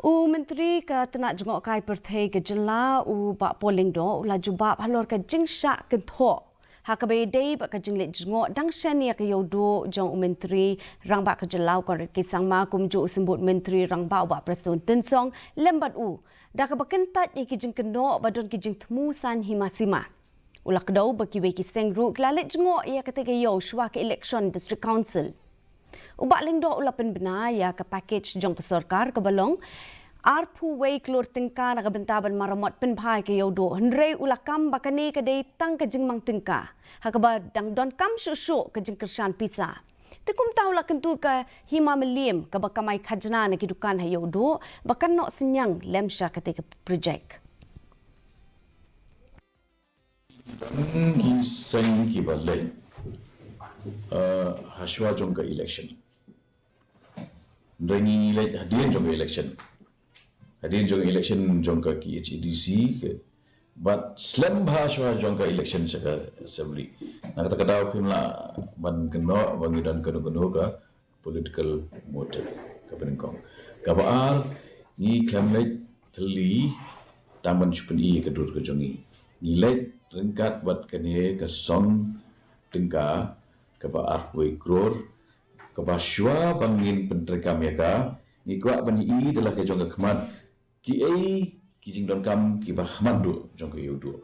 Myntri ke Tnad Jngohkai perthai ke jela ba polling do la jubab Halor ke jingsha ke tho. Hakabe dei ba ke Jingleit Jngoh dang shania ke Ïewduh jong Myntri rang ba ke jelau ko ke sangma kumju simbut Myntri rang ba presun tensong lembat da ke bakentat ke jingkeno badon ke jingtmu san himasima. Ulak dau baki we ki sengru glalet Jngoh ia ketege yo shwa ke election district council. Ubak lingdo ulapan benar ya ke package jong pesorkar ke balong arpu wei klur tingka na bentaban maramot penbhai ke Ïewduh hendrei ulakam bakani ke dei tang ke jingmang tingka hakaba dang don kam shushu ke jingkershan pisa tekum tahu la kentu ke hima melim ke bakamai khajna na kidukan ha Ïewduh bakan nok senyang lemsha ke projek He sang he was late. Hashwa Jongka election. During hadirin Jongka election. Hadirin Jongka election Jongka KHASI. But slam Hashwa Jongka election saka assembly. Nak kata kau pimla ban keno bangi dan keno ka political motive ka penengkong. Kabar ni Jingleit teli taman chupen I ke dur ke jongi. Jingleit ringkat buat kene ke song tingka keba arway kror keba shwa bangin pentreka mereka ni kuat bani I adalah ke jongka kemat ki ai ki jingdon kam ki bah hamad do jongka Ïewduh